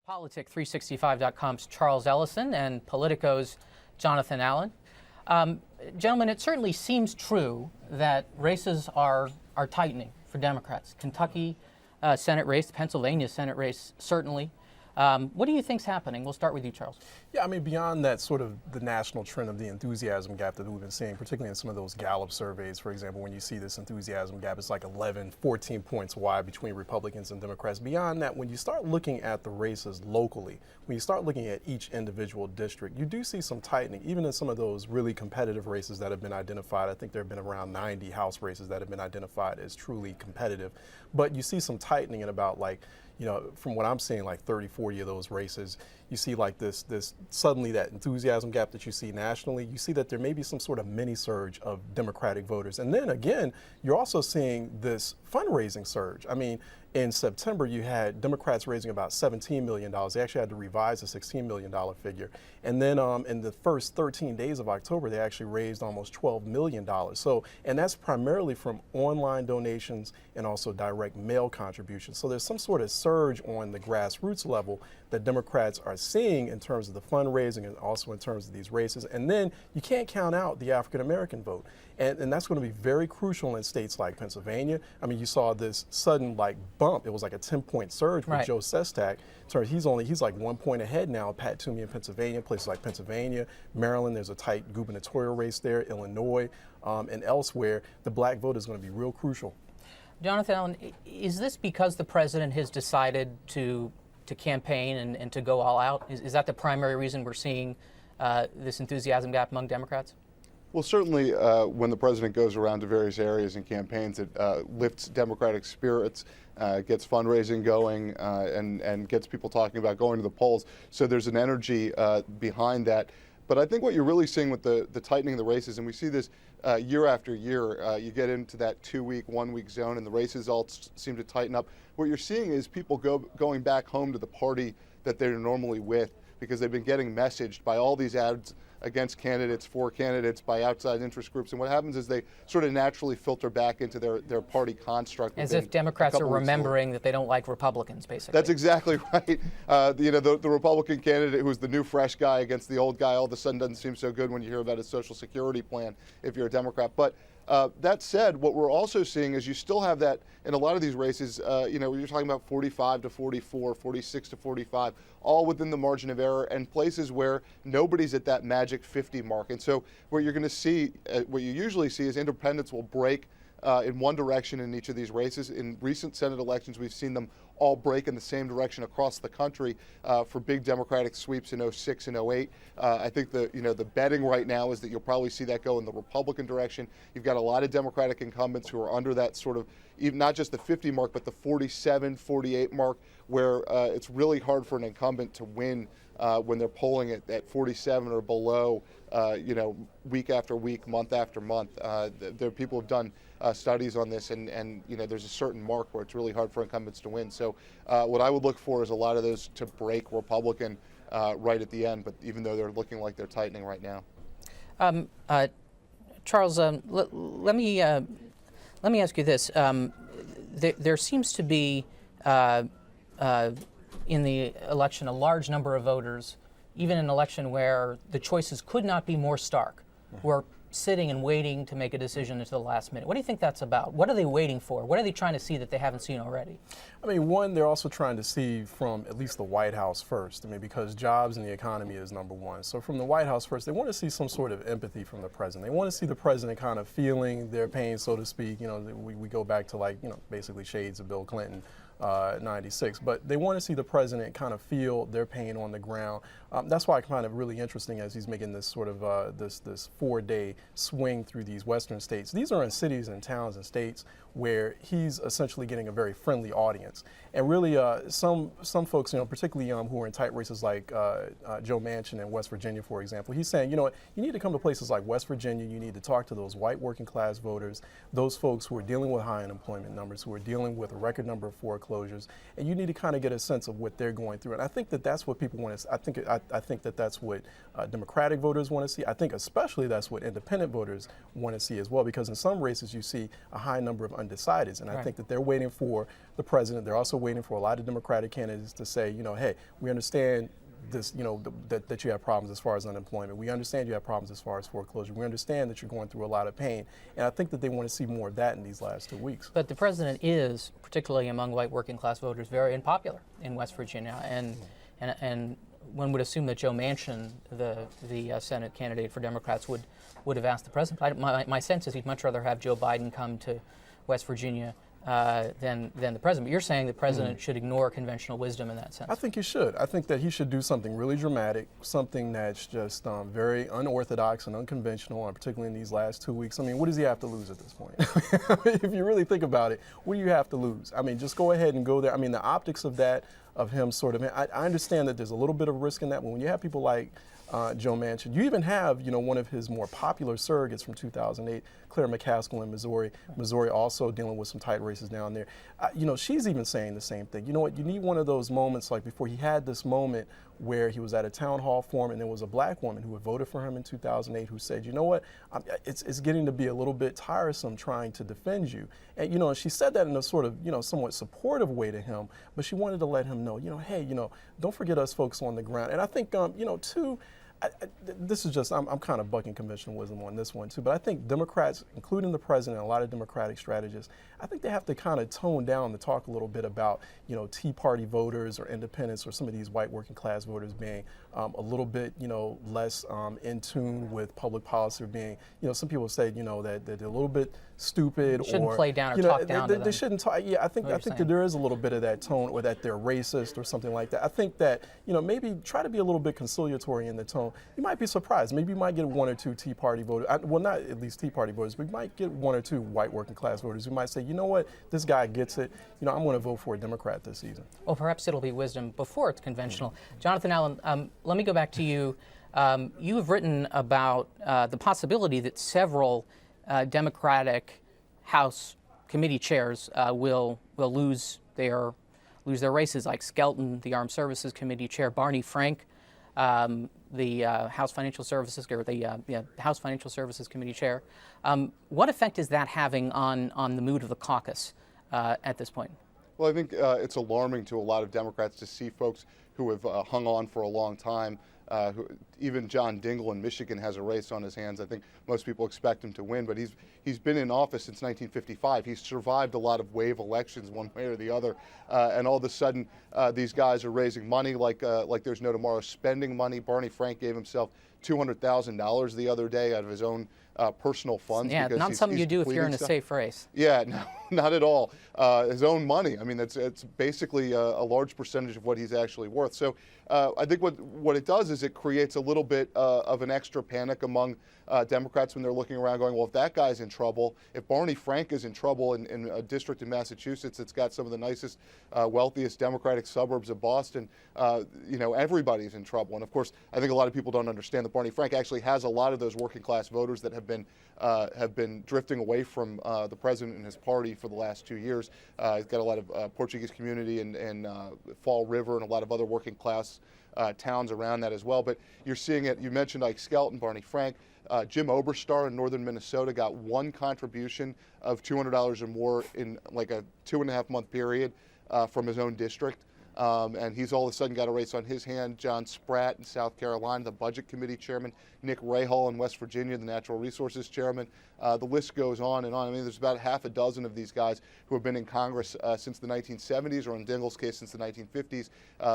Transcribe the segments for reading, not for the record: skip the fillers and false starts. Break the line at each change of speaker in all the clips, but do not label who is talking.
Politic365.com's Charles Ellison and Politico's Jonathan Allen. Gentlemen, it certainly seems true that races are tightening for Democrats. Kentucky Senate race, Pennsylvania Senate race, certainly. What do you think's happening? We'll start with you, Charles.
Yeah, I mean, beyond that sort of the national trend of the enthusiasm gap that we've been seeing, particularly in some of those Gallup surveys, for example, when you see this enthusiasm gap, it's like 11, 14 points wide between Republicans and Democrats. Beyond that, when you start looking at the races locally, when you start looking at each individual district, you do see some tightening, even in some of those really competitive races that have been identified. I think there have been around 90 House races that have been identified as truly competitive. But you see some tightening in about from what I'm seeing, like 30, 40 of those races, you see like this suddenly that enthusiasm gap that you see nationally, you see that there may be some sort of mini surge of Democratic voters. And then again, you're also seeing this fundraising surge. I mean, in September, you had Democrats raising about $17 million. They actually had to revise the $16 million figure. And then in the first 13 days of October, they actually raised almost $12 million. And that's primarily from online donations and also direct mail contributions. So there's some sort of surge on the grassroots level that Democrats are seeing in terms of the fundraising and also in terms of these races. And then you can't count out the African-American vote. And that's going to be very crucial in states like Pennsylvania. I mean, you saw this sudden bump. It was like a 10-point surge with Joe Sestak. He's like 1 point ahead now of Pat Toomey in Pennsylvania, places like Pennsylvania, Maryland. There's a tight gubernatorial race there, Illinois, and elsewhere. The black vote is going to be real crucial.
Jonathan Allen, is this because the president has decided to campaign and to go all out? Is that the primary reason we're seeing this enthusiasm gap among Democrats?
Well, certainly when the president goes around to various areas and campaigns, it lifts Democratic spirits, gets fundraising going, and gets people talking about going to the polls. So there's an energy behind that. But I think what you're really seeing with the tightening of the races, and we see this year after year, you get into that 2-week, 1-week zone, and the races all seem to tighten up. What you're seeing is people going back home to the party that they're normally with, because they've been getting messaged by all these ads against candidates, for candidates, by outside interest groups. And what happens is they sort of naturally filter back into their party construct.
As if Democrats are remembering that they don't like Republicans, basically.
That's exactly right. The Republican candidate who's the new fresh guy against the old guy all of a sudden doesn't seem so good when you hear about his Social Security plan if you're a Democrat. But that said, what we're also seeing is you still have that in a lot of these races, you're talking about 45 to 44, 46 to 45, all within the margin of error, and places where nobody's at that magic 50 mark. And so what you're going to see, what you usually see is independents will break in one direction in each of these races. In recent Senate elections, we've seen them all break in the same direction across the country for big Democratic sweeps in 06 and 08. I think the betting right now is that you'll probably see that go in the Republican direction. You've got a lot of Democratic incumbents who are under that sort of, even not just the 50 mark, but the 47, 48 mark, where it's really hard for an incumbent to win when they're polling at 47 or below, week after week, month after month. There are people who've done studies on this, and there's a certain mark where it's really hard for incumbents to win. So what I would look for is a lot of those to break Republican right at the end, but even though they're looking like they're tightening right now.
Charles, let me ask you this. There seems to be in the election a large number of voters, even in an election where the choices could not be more stark, who are sitting and waiting to make a decision until the last minute. What do you think that's about? What are they waiting for? What are they trying to see that they haven't seen already?
I mean, one, they're also trying to see from at least the White House first. I mean, because jobs and the economy is number one. So from the White House first, they want to see some sort of empathy from the president. They want to see the president kind of feeling their pain, so to speak. We go back to basically shades of Bill Clinton. 96, but they want to see the president kind of feel their pain on the ground. That's why it's kind of really interesting as he's making this sort of this 4-day swing through these western states. These are in cities and towns and states where he's essentially getting a very friendly audience. And really, some folks, particularly who are in tight races like Joe Manchin in West Virginia, for example, he's saying, you need to come to places like West Virginia. You need to talk to those white working class voters, those folks who are dealing with high unemployment numbers, who are dealing with a record number of foreclosures, and you need to kind of get a sense of what they're going through. And I think that that's what people want to. I think that that's what Democratic voters want to see. I think especially that's what independent voters want to see as well, because in some races you see a high number of undecideds. And I think that they're waiting for the president. They're also waiting for a lot of Democratic candidates to say, hey, we understand this, that you have problems as far as unemployment. We understand you have problems as far as foreclosure. We understand that you're going through a lot of pain. And I think that they want to see more of that in these last 2 weeks.
But the president is, particularly among white working class voters, very unpopular in West Virginia. And one would assume that Joe Manchin, the Senate candidate for Democrats, would have asked the president. My sense is he'd much rather have Joe Biden come to West Virginia than the president. But you're saying the president should ignore conventional wisdom in that sense.
I think he should. I think that he should do something really dramatic, something that's just very unorthodox and unconventional, and particularly in these last 2 weeks. I mean, what does he have to lose at this point? If you really think about it, what do you have to lose? I mean, just go ahead and go there. I mean, the optics of that, of him sort of, I understand that there's a little bit of risk in that, but when you have people like Joe Manchin, you even have, one of his more popular surrogates from 2008, Claire McCaskill in Missouri. Missouri also dealing with some tight races down there. She's even saying the same thing. You know what? You need one of those moments like before he had this moment where he was at a town hall forum and there was a black woman who had voted for him in 2008 who said, you know what, it's getting to be a little bit tiresome trying to defend you. And, and she said that in a sort of, somewhat supportive way to him, but she wanted to let him know, hey, don't forget us folks on the ground. And I think, too, this is just, I'm kind of bucking conventional wisdom on this one too, but I think Democrats, including the president, and a lot of Democratic strategists, I think they have to kind of tone down the talk a little bit about, Tea Party voters or independents or some of these white working class voters being a little bit, less in tune with public policy, or being, some people say, that they're a little bit stupid,
they shouldn't play down or talk down to them.
They shouldn't talk. Yeah, I think that there is a little bit of that tone, or that they're racist or something like that. I think that maybe try to be a little bit conciliatory in the tone. You might be surprised. Maybe you might get one or two Tea Party voters. Well, not at least Tea Party voters, but you might get one or two white working class voters who might say, you know what, this guy gets it. I'm going to vote for a Democrat this season.
Well, perhaps it'll be wisdom before it's conventional. Jonathan Allen, let me go back to you. You have written about the possibility that several Democratic House committee chairs will lose their races, like Skelton, the Armed Services Committee chair, Barney Frank, the House Financial Services, or the House Financial Services Committee chair. What effect is that having on the mood of the caucus at this point?
Well, I think it's alarming to a lot of Democrats to see folks who have hung on for a long time. Even John Dingell in Michigan has a race on his hands. I think most people expect him to win, but he's been in office since 1955. He's survived a lot of wave elections one way or the other, and all of a sudden these guys are raising money like there's no tomorrow, spending money. Barney Frank gave himself $200,000 the other day out of his own personal funds.
Yeah,
because
not something you do if you're in a
stuff.
safe race.
Yeah, no, not at all. His own money. I mean, it's basically a large percentage of what he's actually worth. So I think what it does is it creates a little bit of an extra panic among Democrats when they're looking around going, well, if that guy's in trouble, if Barney Frank is in trouble in a district in Massachusetts that's got some of the nicest, wealthiest Democratic suburbs of Boston, everybody's in trouble. And of course, I think a lot of people don't understand that Barney Frank actually has a lot of those working class voters that have been drifting away from the president and his party for the last 2 years. He's got a lot of Portuguese community in Fall River and a lot of other working class towns around that as well. But you're seeing it. You mentioned Ike Skelton, Barney Frank. Jim Oberstar in northern Minnesota got one contribution of $200 or more in like a 2.5 month period from his own district. And he's all of a sudden got a race on his hand. John Spratt in South Carolina, the Budget Committee chairman. Nick Rahal in West Virginia, the Natural Resources chairman. The list goes on and on. I mean, there's about half a dozen of these guys who have been in Congress since the 1970s, or in Dingell's case, since the 1950s,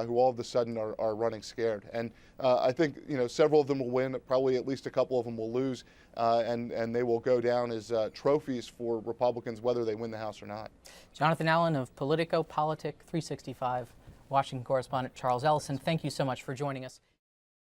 who all of a sudden are running scared. And I think several of them will win. Probably at least a couple of them will lose, and they will go down as trophies for Republicans, whether they win the House or not.
Jonathan Allen of Politico, Politic 365. Washington correspondent Charles Ellison, thank you so much for joining us.